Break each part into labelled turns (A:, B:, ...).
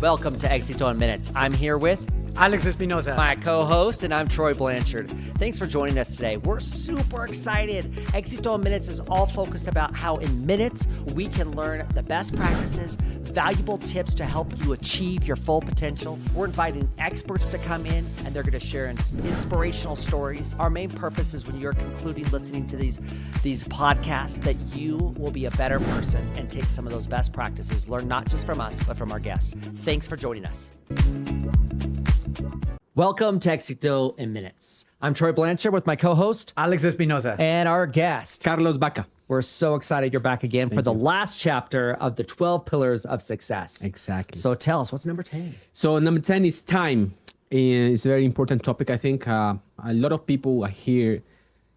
A: Welcome to Éxito in Minutes. I'm here with
B: Alex Espinoza,
A: my co-host, and I'm Troy Blanchard. Thanks for joining us today. We're super excited. Éxito in Minutes is all focused about how in minutes we can learn the best practices, valuable tips to help you achieve your full potential. We're inviting experts to come in, and they're going to share inspirational stories. Our main purpose is when you're concluding listening to these podcasts that you will be a better person and take some of those best practices, learn not just from us, but from our guests. Thanks for joining us. Welcome to Éxito in Minutes. I'm Troy Blanchard with my co-host,
B: Alex Espinoza,
A: and our guest,
C: Carlos Vaca.
A: We're so excited you're back again for the last chapter of the 12 Pillars of Success.
C: Exactly.
A: So tell us, what's number 10?
C: So number 10 is time. It's a very important topic. I think a lot of people, I hear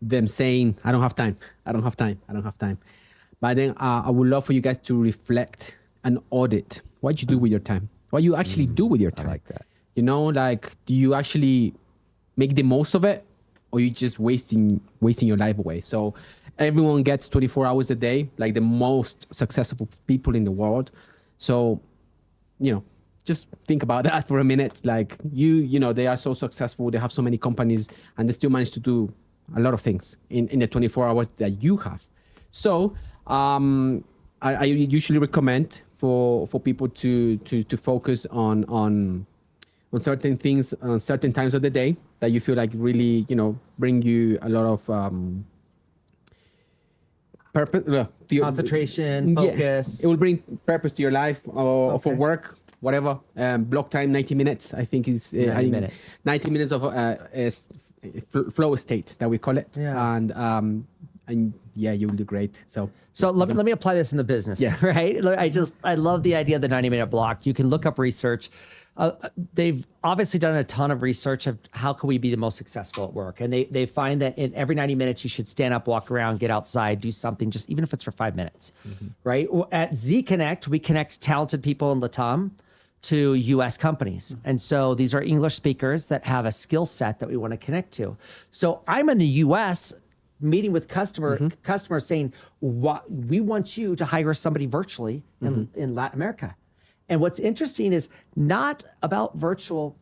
C: them saying, I don't have time. I don't have time. I don't have time. But then I would love for you guys to reflect and audit what you do with your time, what you actually do with your time.
A: I like that.
C: You know, like, do you actually make the most of it, or you just wasting your life away? So everyone gets 24 hours a day, like the most successful people in the world. So, you know, just think about that for a minute. Like you know, they are so successful. They have so many companies, and they still manage to do a lot of things in the 24 hours that you have. So I usually recommend for people to focus on certain things on certain times of the day that you feel like really, you know, bring you a lot of purpose,
A: Concentration, focus.
C: It will bring purpose to your life or for work, whatever. Block time, 90 minutes, I think is
A: 90 minutes.
C: 90 minutes of flow state that we call it.
A: Yeah.
C: And yeah, you will do great. So
A: let me apply this in the business,
C: yes.
A: Right? I love the idea of the 90-minute block. You can look up research. They've obviously done a ton of research of how can we be the most successful at work. And they find that in every 90 minutes, you should stand up, walk around, get outside, do something, just even if it's for 5 minutes, right? At Z Connect, we connect talented people in Latam to US companies. And so these are English speakers that have a skill set that we want to connect to. So I'm in the US meeting with customers saying, we want you to hire somebody virtually in Latin America. And what's interesting is not about virtual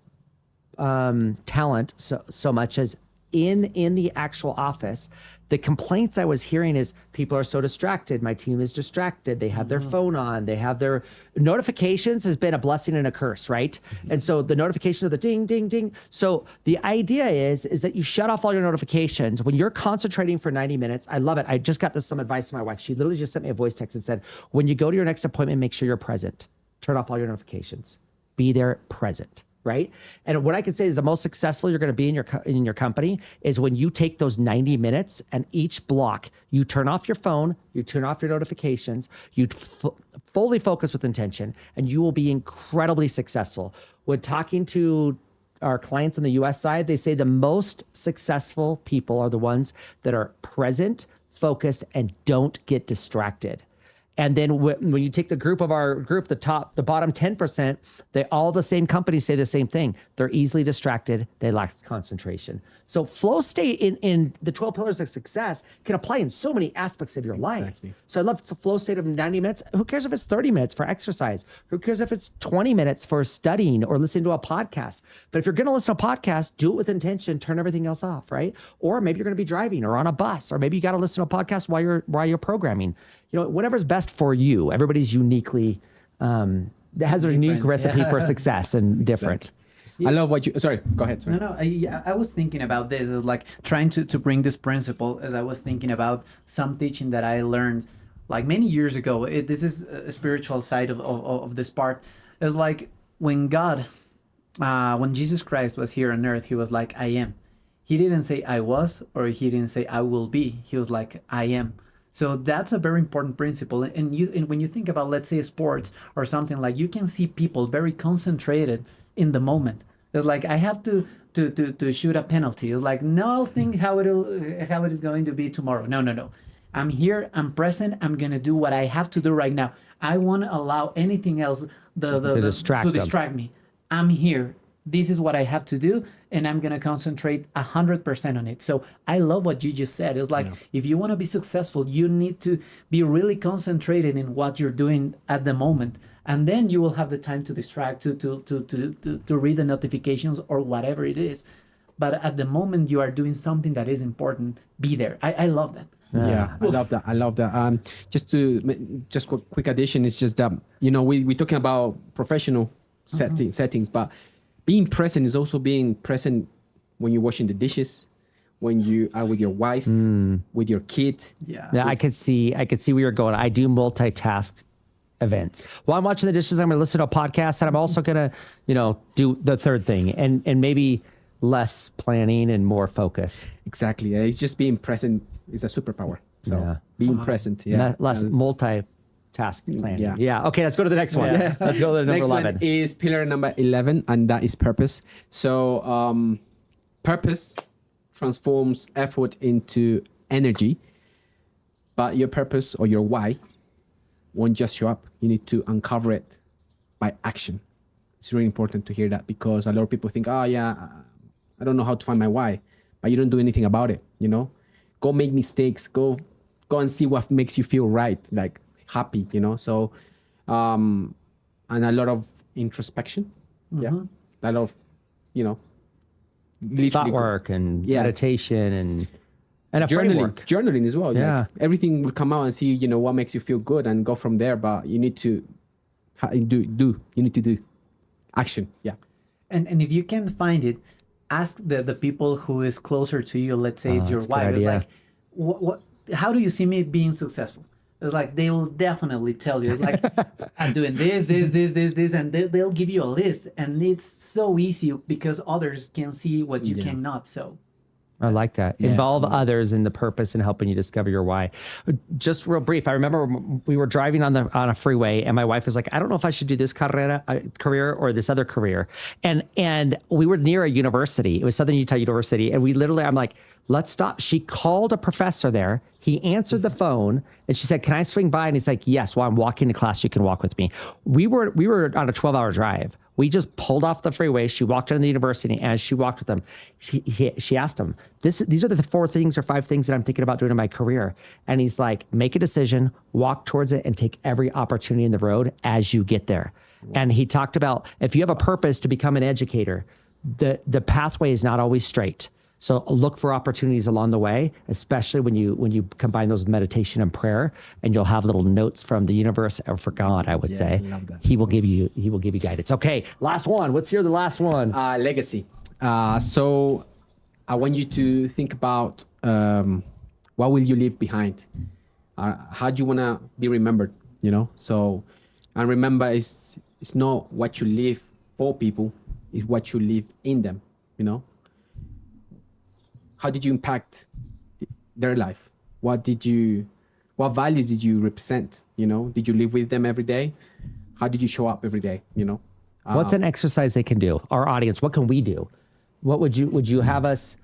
A: talent so much as in the actual office. The complaints I was hearing is people are so distracted. My team is distracted. They have their phone on. They have their notifications has been a blessing and a curse, right? And so the notifications are the ding, ding, ding. So the idea is that you shut off all your notifications when you're concentrating for 90 minutes. I love it. I just got some advice from my wife. She literally just sent me a voice text and said, when you go to your next appointment, make sure you're present. Turn off all your notifications. Be there, present, right? And what I can say is the most successful you're going to be in your company is when you take those 90 minutes and each block, you turn off your phone, you turn off your notifications, you fully focus with intention, and you will be incredibly successful. When talking to our clients on the US side, they say the most successful people are the ones that are present, focused, and don't get distracted. And then when you take the group of our group, the bottom 10%, they all the same companies say the same thing. They're easily distracted. They lack concentration. So flow state in the 12 pillars of success can apply in so many aspects of your life. So I love the flow state of 90 minutes. Who cares if it's 30 minutes for exercise? Who cares if it's 20 minutes for studying or listening to a podcast? But if you're going to listen to a podcast, do it with intention, turn everything else off, right? Or maybe you're going to be driving or on a bus, or maybe you got to listen to a podcast while you're programming. You know, whatever's best for you. Everybody's uniquely, has a unique recipe for success and different.
C: Exactly. I love what you, sorry, go ahead. Sorry.
B: No, I was thinking about this as like trying to bring this principle as I was thinking about some teaching that I learned like many years ago. This is a spiritual side of this part. It's like when Jesus Christ was here on earth, he was like, I am. He didn't say I was, or he didn't say I will be. He was like, I am. So that's a very important principle. And when you think about, let's say, sports or something, like you can see people very concentrated in the moment. It's like, I have to shoot a penalty. It's like, no, I'll think how it is going to be tomorrow. No. I'm here. I'm present. I'm going to do what I have to do right now. I want to allow anything else to distract me. I'm here. This is what I have to do, and I'm going to concentrate 100% on it. So I love what you just said. It's like, if you want to be successful, you need to be really concentrated in what you're doing at the moment. and then you will have the time to distract, to read the notifications or whatever it is. But at the moment you are doing something that is important, be there. I love that.
C: Yeah, I love that. I love that. Just quick addition is just that, we're talking about professional settings, but being present is also being present when you're washing the dishes, when you are with your wife, with your kid.
B: Yeah.
A: I could see where you're going. I do multitask events. While I'm watching the dishes, I'm going to listen to a podcast, and I'm also going to, do the third thing, and maybe less planning and more focus.
C: Exactly. It's just being present is a superpower. So being present. Yeah.
A: Less multitask planning.
C: Yeah.
A: Okay, let's go to the next one.
C: Yeah.
A: Let's go to the number
C: Next
A: 11.
C: one is pillar number 11, and that is purpose. So purpose transforms effort into energy, but your purpose or your why won't just show up. You need to uncover it by action. It's really important to hear that, because a lot of people think, I don't know how to find my why, but you don't do anything about it. Go make mistakes, go and see what makes you feel right, like happy, so and a lot of introspection. A lot of
A: Thought work and meditation and a framework.
C: Journaling as well.
A: Yeah.
C: Like, everything will come out and see, what makes you feel good, and go from there. But you need to you need to do action. Yeah.
B: And if you can't find it, ask the people who is closer to you. Let's say it's your
A: that's a good
B: wife. It's
A: idea.
B: like, what? How do you see me being successful? It's like they will definitely tell you. It's like, I'm doing this, and they'll give you a list. And it's so easy because others can see what you cannot. So
A: I like that. Involve others in the purpose and helping you discover your why. Just real brief. I remember we were driving on a freeway, and my wife was like, I don't know if I should do this career or this other career. And we were near a university. It was Southern Utah University. And I'm like, let's stop. She called a professor there. He answered the phone, and she said, can I swing by? And he's like, yes, while I'm walking to class, you can walk with me. We were on a 12-hour drive. We just pulled off the freeway. She walked into the university, and as she walked with him, she asked him, these are the 4 things or 5 things that I'm thinking about doing in my career. And he's like, make a decision, walk towards it, and take every opportunity in the road as you get there. And he talked about, if you have a purpose to become an educator, the pathway is not always straight. So look for opportunities along the way, especially when you combine those with meditation and prayer, and you'll have little notes from the universe, or for God, I would say.
C: I love that.
A: He will give you guidance. Okay, last one. Let's hear the last one.
C: Legacy. So I want you to think about what will you leave behind? How do you want to be remembered? So, and remember, it's not what you leave for people, it's what you leave in them. How did you impact their life? What values did you represent? Did you live with them every day? How did you show up every day?
A: What's an exercise they can do? Our audience, what can we do? What would you have us,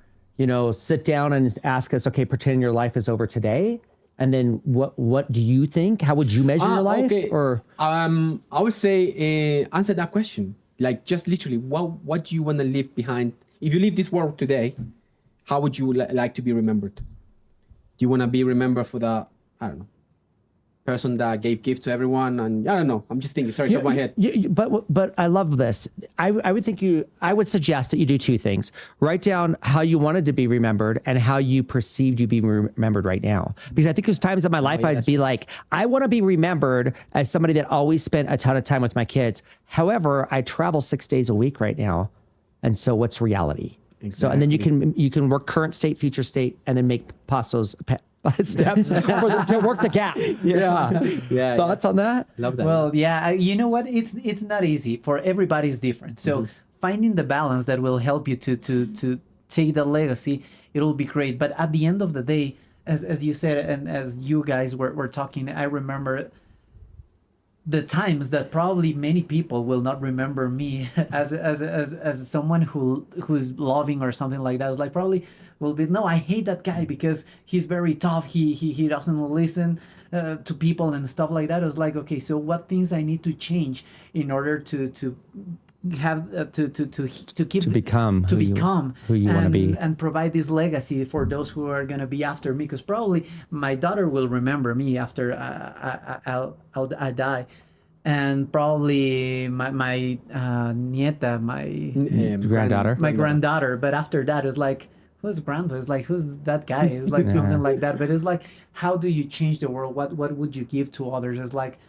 A: sit down and ask us, okay, pretend your life is over today. And then what do you think? How would you measure your life?
C: Okay.
A: Or
C: I would say answer that question. Like, just literally, what do you want to leave behind? If you leave this world today, how would you like to be remembered? Do you want to be remembered for the, I don't know, person that gave gift to everyone? And I don't know. I'm just thinking. Sorry, top of my head.
A: But I love this. I would suggest that you do 2 things. Write down how you wanted to be remembered and how you perceived you being remembered right now. Because I think there's times in my life I'd be like, I want to be remembered as somebody that always spent a ton of time with my kids. However, I travel 6 days a week right now. And so what's reality? Exactly. So, and then you can work current state, future state, and then make pasos steps to work the gap. Yeah. Thoughts on that?
C: Love that.
B: Well, you know what? It's not easy. For everybody is different. So finding the balance that will help you to take the legacy, it'll be great. But at the end of the day, as you said, and as you guys were talking, I remember the times that probably many people will not remember me as someone who's loving or something like that. It's like probably will be, no, I hate that guy because he's very tough. He doesn't listen to people and stuff like that. I was like, okay, so what things I need to change in order to have to become who you want to be and provide this legacy for those who are going to be after me, because probably my daughter will remember me after I die. and probably my nieta,
A: Granddaughter.
B: my granddaughter. But after that, it's like, who's grandpa? It's like, who's that guy? It's like something like that. But it's like, how do you change the world? What would you give to others? It's like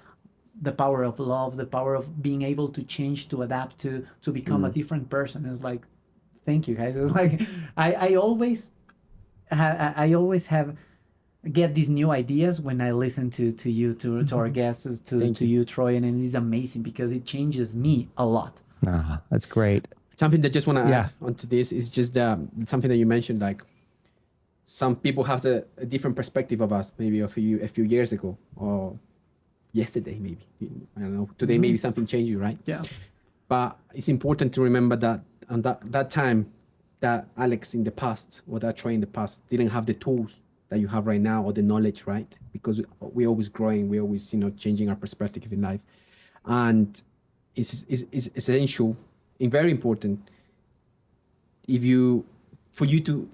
B: the power of love, the power of being able to change, to adapt, to become a different person. It's like, thank you guys. It's like I always have get these new ideas when I listen to you, to our guests, to you, Troy, and it is amazing because it changes me a lot.
A: That's great.
C: Something that just want to add onto this is just something that you mentioned, like some people have a different perspective of us, maybe a few years ago or yesterday, maybe, I don't know, today maybe something changed you, right?
B: Yeah.
C: But it's important to remember that on that time, that Alex in the past or that Troy in the past didn't have the tools that you have right now or the knowledge, right? Because we're always growing, we're always, changing our perspective in life. And it's essential and very important for you to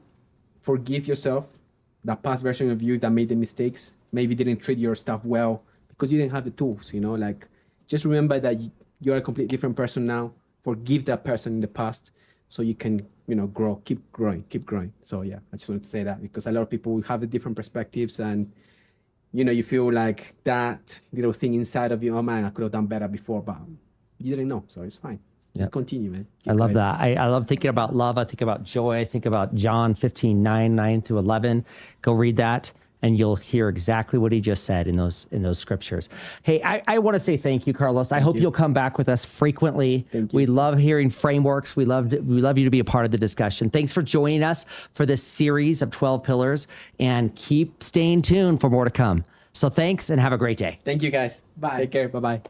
C: forgive yourself, that past version of you that made the mistakes, maybe didn't treat your stuff well because you didn't have the tools, like just remember that you're a completely different person now. Forgive that person in the past so you can, grow, keep growing. So yeah, I just wanted to say that because a lot of people have the different perspectives and, you feel like that little thing inside of you, oh man, I could have done better before, but you didn't know. So it's fine. Just continue, man.
A: I love that. I love thinking about love. I think about joy. I think about John 15:9-11. Go read that and you'll hear exactly what he just said in those scriptures. Hey, I want to say thank you, Carlos. I hope you'll come back with us frequently.
C: Thank you.
A: We love hearing frameworks. We love you to be a part of the discussion. Thanks for joining us for this series of 12 pillars, and keep staying tuned for more to come. So thanks and have a great day.
C: Thank you, guys.
B: Bye.
C: Take care. Bye-bye.